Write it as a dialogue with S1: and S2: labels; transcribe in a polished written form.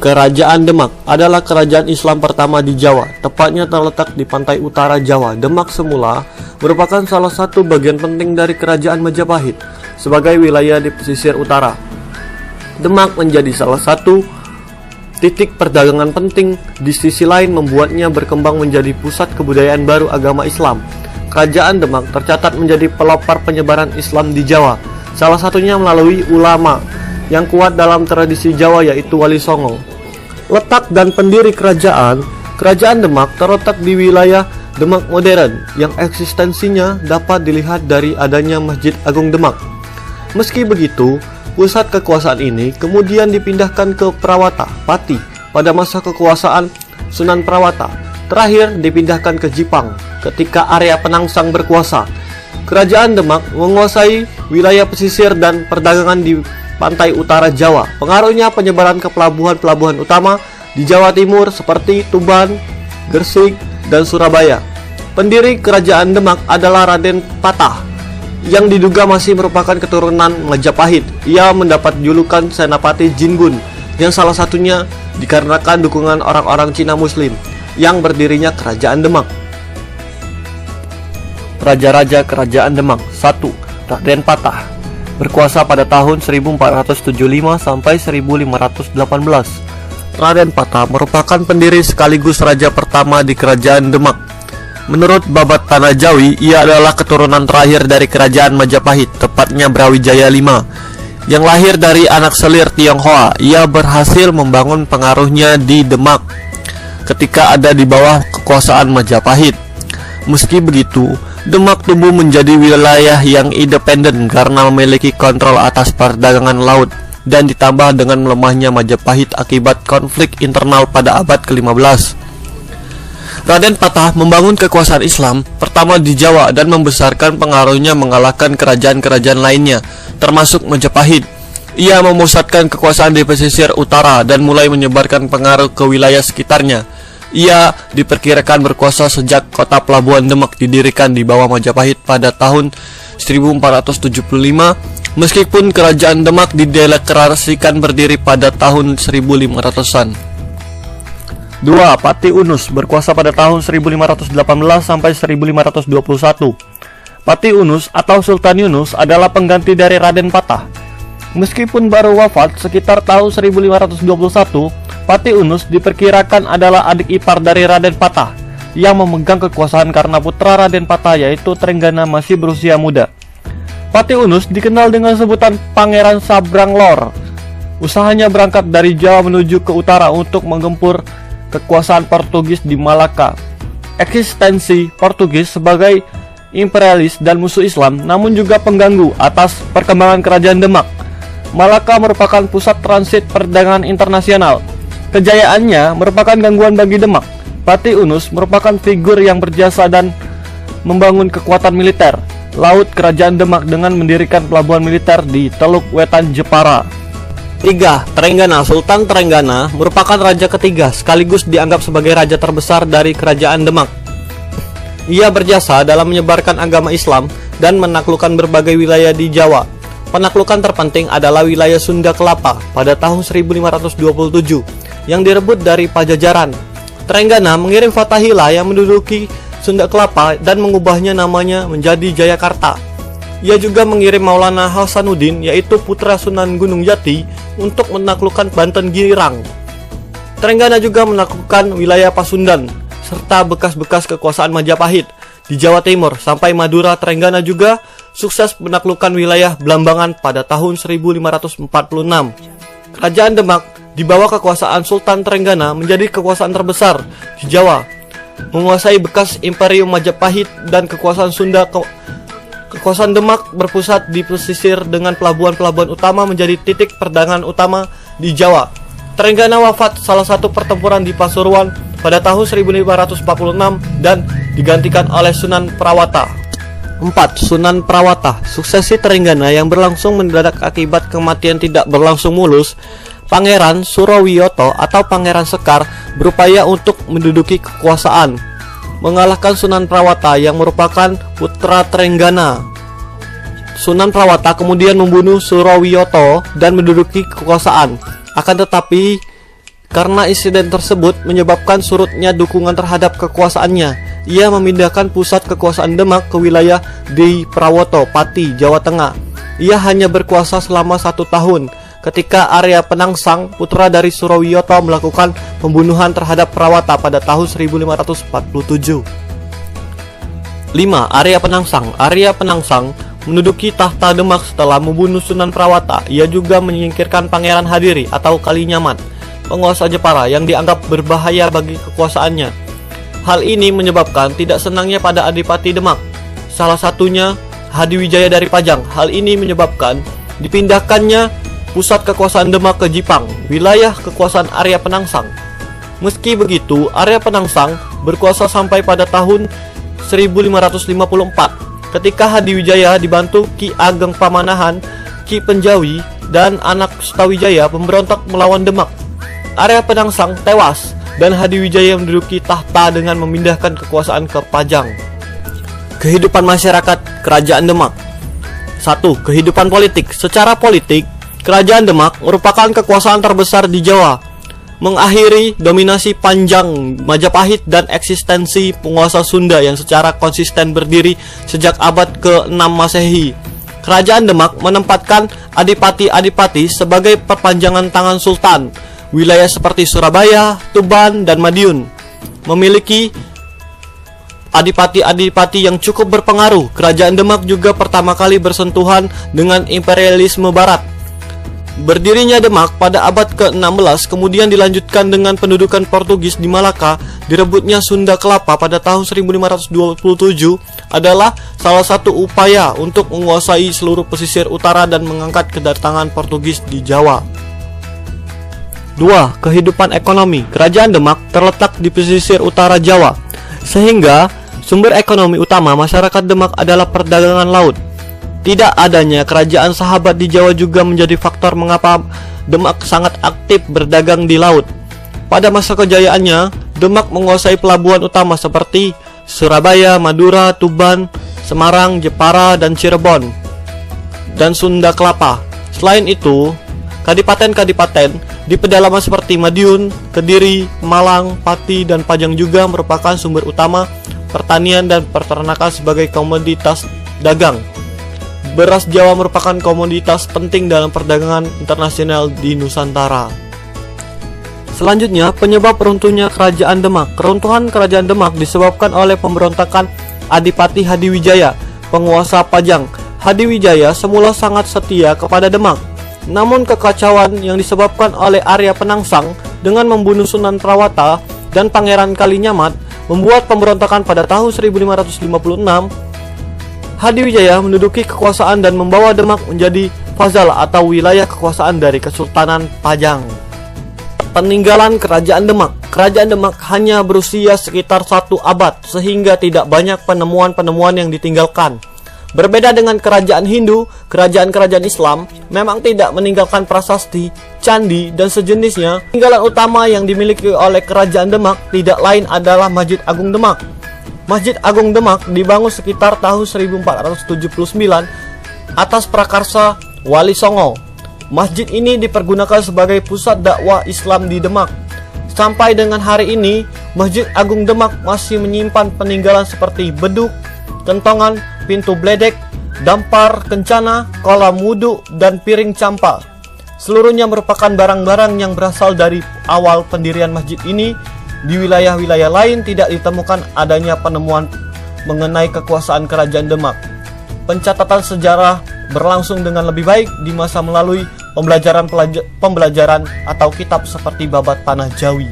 S1: Kerajaan Demak adalah kerajaan Islam pertama di Jawa, tepatnya terletak di pantai utara Jawa. Demak semula merupakan salah satu bagian penting dari kerajaan Majapahit sebagai wilayah di pesisir utara. Demak menjadi salah satu titik perdagangan penting, di sisi lain membuatnya berkembang menjadi pusat kebudayaan baru agama Islam. Kerajaan Demak tercatat menjadi pelopor penyebaran Islam di Jawa, salah satunya melalui ulama yang kuat dalam tradisi Jawa, yaitu Wali Songo. Letak dan pendiri kerajaan Demak terletak di wilayah Demak modern yang eksistensinya dapat dilihat dari adanya Masjid Agung Demak. Meski begitu, pusat kekuasaan ini kemudian dipindahkan ke Prawata, Pati pada masa kekuasaan Sunan Prawata. Terakhir dipindahkan ke Jipang ketika Arya Penangsang berkuasa. Kerajaan Demak menguasai wilayah pesisir dan perdagangan di pantai utara Jawa. Pengaruhnya penyebaran ke pelabuhan-pelabuhan utama di Jawa Timur seperti Tuban, Gresik, dan Surabaya. Pendiri kerajaan Demak adalah Raden Patah yang diduga masih merupakan keturunan Majapahit. Ia mendapat julukan Senapati Jingun yang salah satunya dikarenakan dukungan orang-orang Cina Muslim yang berdirinya kerajaan Demak. Raja-raja kerajaan Demak. 1. Raden Patah berkuasa pada tahun 1475 sampai 1518. Raden Patah merupakan pendiri sekaligus raja pertama di kerajaan Demak. Menurut Babat Tanah Jawi, ia adalah keturunan terakhir dari kerajaan Majapahit, tepatnya Brawijaya V, yang lahir dari anak selir Tionghoa. Ia berhasil membangun pengaruhnya di Demak ketika ada di bawah kekuasaan Majapahit. Meski begitu, Demak tumbuh menjadi wilayah yang independen karena memiliki kontrol atas perdagangan laut dan ditambah dengan melemahnya Majapahit akibat konflik internal pada abad ke-15. Raden Patah membangun kekuasaan Islam pertama di Jawa dan membesarkan pengaruhnya mengalahkan kerajaan-kerajaan lainnya, termasuk Majapahit. Ia memusatkan kekuasaan di pesisir utara dan mulai menyebarkan pengaruh ke wilayah sekitarnya. Ia diperkirakan berkuasa sejak kota pelabuhan Demak didirikan di bawah Majapahit pada tahun 1475, meskipun kerajaan Demak dideklarasikan berdiri pada tahun 1500-an. 2. Pati Unus berkuasa pada tahun 1518 sampai 1521. Pati Unus atau Sultan Yunus adalah pengganti dari Raden Patah. Meskipun baru wafat sekitar tahun 1521, Pati Unus diperkirakan adalah adik ipar dari Raden Patah yang memegang kekuasaan karena putra Raden Patah yaitu Trenggana masih berusia muda. Pati Unus dikenal dengan sebutan Pangeran Sabrang Lor. Usahanya berangkat dari Jawa menuju ke utara untuk menggempur kekuasaan Portugis di Malaka. Eksistensi Portugis sebagai imperialis dan musuh Islam namun juga pengganggu atas perkembangan kerajaan Demak. Malaka merupakan pusat transit perdagangan internasional. Kejayaannya merupakan gangguan bagi Demak. Pati Unus merupakan figur yang berjasa dan membangun kekuatan militer laut kerajaan Demak dengan mendirikan pelabuhan militer di Teluk Wetan Jepara. 3. Trenggana. Sultan Trenggana merupakan raja ketiga sekaligus dianggap sebagai raja terbesar dari kerajaan Demak. Ia berjasa dalam menyebarkan agama Islam dan menaklukkan berbagai wilayah di Jawa. Penaklukan terpenting adalah wilayah Sunda Kelapa pada tahun 1527 yang direbut dari Pajajaran. Trenggana mengirim Fathahillah yang menduduki Sunda Kelapa dan mengubahnya namanya menjadi Jayakarta. Ia juga mengirim Maulana Hasanuddin yaitu putra Sunan Gunung Jati untuk menaklukkan Banten Girang. Trenggana juga menaklukkan wilayah Pasundan serta bekas-bekas kekuasaan Majapahit di Jawa Timur sampai Madura. Trenggana juga sukses menaklukkan wilayah Blambangan pada tahun 1546. Kerajaan Demak di bawah kekuasaan Sultan Trenggana menjadi kekuasaan terbesar di Jawa, menguasai bekas Imperium Majapahit dan kekuasaan Sunda. Kekuasaan Demak berpusat di pesisir dengan pelabuhan-pelabuhan utama menjadi titik perdagangan utama di Jawa. Trenggana wafat salah satu pertempuran di Pasuruan pada tahun 1546 dan digantikan oleh Sunan Prawata. 4. Sunan Prawata. Suksesi Trenggana yang berlangsung mendadak akibat kematian tidak berlangsung mulus. Pangeran Surawiyoto atau Pangeran Sekar berupaya untuk menduduki kekuasaan, mengalahkan Sunan Prawata yang merupakan putra Trenggana. Sunan Prawata kemudian membunuh Surawiyoto dan menduduki kekuasaan. Akan tetapi Karena insiden tersebut menyebabkan surutnya dukungan terhadap kekuasaannya. Ia memindahkan pusat kekuasaan Demak ke wilayah di Prawoto, Pati, Jawa Tengah. Ia hanya berkuasa selama 1 tahun ketika Arya Penangsang, putra dari Surawiyoto, melakukan pembunuhan terhadap Prawata pada tahun 1547. 5. Arya Penangsang. Arya Penangsang menduduki tahta Demak setelah membunuh Sunan Prawata. Ia juga menyingkirkan Pangeran Hadiri atau Kalinyamat, penguasa Jepara yang dianggap berbahaya bagi kekuasaannya. Hal ini menyebabkan tidak senangnya pada Adipati Demak, salah satunya Hadiwijaya dari Pajang. Hal ini menyebabkan dipindahkannya pusat kekuasaan Demak ke Jipang, wilayah kekuasaan Arya Penangsang. Meski begitu, Arya Penangsang berkuasa sampai pada tahun 1554 ketika Hadiwijaya dibantu Ki Ageng Pamanahan, Ki Penjawi, dan anak Sutawijaya memberontak melawan Demak. Arya Penangsang tewas dan Hadiwijaya menduduki tahta dengan memindahkan kekuasaan ke Pajang. Kehidupan masyarakat Kerajaan Demak. 1. Kehidupan politik. Secara politik, Kerajaan Demak merupakan kekuasaan terbesar di Jawa, mengakhiri dominasi panjang Majapahit dan eksistensi penguasa Sunda yang secara konsisten berdiri sejak abad ke-6 Masehi. Kerajaan Demak menempatkan adipati-adipati sebagai perpanjangan tangan sultan. Wilayah seperti Surabaya, Tuban, dan Madiun memiliki adipati-adipati yang cukup berpengaruh. Kerajaan Demak juga pertama kali bersentuhan dengan imperialisme barat. Berdirinya Demak pada abad ke-16 kemudian dilanjutkan dengan pendudukan Portugis di Malaka. Direbutnya Sunda Kelapa pada tahun 1527 adalah salah satu upaya untuk menguasai seluruh pesisir utara dan mengangkat kedatangan Portugis di Jawa. 2. Kehidupan ekonomi. Kerajaan Demak terletak di pesisir utara Jawa, sehingga sumber ekonomi utama masyarakat Demak adalah perdagangan laut. Tidak adanya kerajaan sahabat di Jawa juga menjadi faktor mengapa Demak sangat aktif berdagang di laut. Pada masa kejayaannya, Demak menguasai pelabuhan utama seperti Surabaya, Madura, Tuban, Semarang, Jepara, dan Cirebon, dan Sunda Kelapa. Selain itu, kadipaten-kadipaten di pedalaman seperti Madiun, Kediri, Malang, Pati, dan Pajang juga merupakan sumber utama pertanian dan peternakan sebagai komoditas dagang. Beras Jawa merupakan komoditas penting dalam perdagangan internasional di Nusantara. Selanjutnya, penyebab runtuhnya Kerajaan Demak. Keruntuhan Kerajaan Demak disebabkan oleh pemberontakan Adipati Hadiwijaya, penguasa Pajang. Hadiwijaya semula sangat setia kepada Demak. Namun kekacauan yang disebabkan oleh Arya Penangsang dengan membunuh Sunan Prawata dan Pangeran Kalinyamat membuat pemberontakan pada tahun 1556. Hadiwijaya menduduki kekuasaan dan membawa Demak menjadi fazal atau wilayah kekuasaan dari Kesultanan Pajang. Peninggalan Kerajaan Demak. Kerajaan Demak hanya berusia sekitar 1 abad, sehingga tidak banyak penemuan-penemuan yang ditinggalkan. Berbeda dengan kerajaan Hindu, kerajaan-kerajaan Islam memang tidak meninggalkan prasasti, candi, dan sejenisnya. Peninggalan utama yang dimiliki oleh Kerajaan Demak tidak lain adalah Masjid Agung Demak. Masjid Agung Demak dibangun sekitar tahun 1479 atas prakarsa Wali Songo. Masjid ini dipergunakan sebagai pusat dakwah Islam di Demak. Sampai dengan hari ini, Masjid Agung Demak masih menyimpan peninggalan seperti beduk, kentongan, pintu bledek, dampar kencana, kolam wudhu, dan piring campa. Seluruhnya merupakan barang-barang yang berasal dari awal pendirian masjid ini. Di wilayah-wilayah lain tidak ditemukan adanya penemuan mengenai kekuasaan Kerajaan Demak. Pencatatan sejarah berlangsung dengan lebih baik di masa melalui pembelajaran atau kitab seperti Babat Panah Jawi.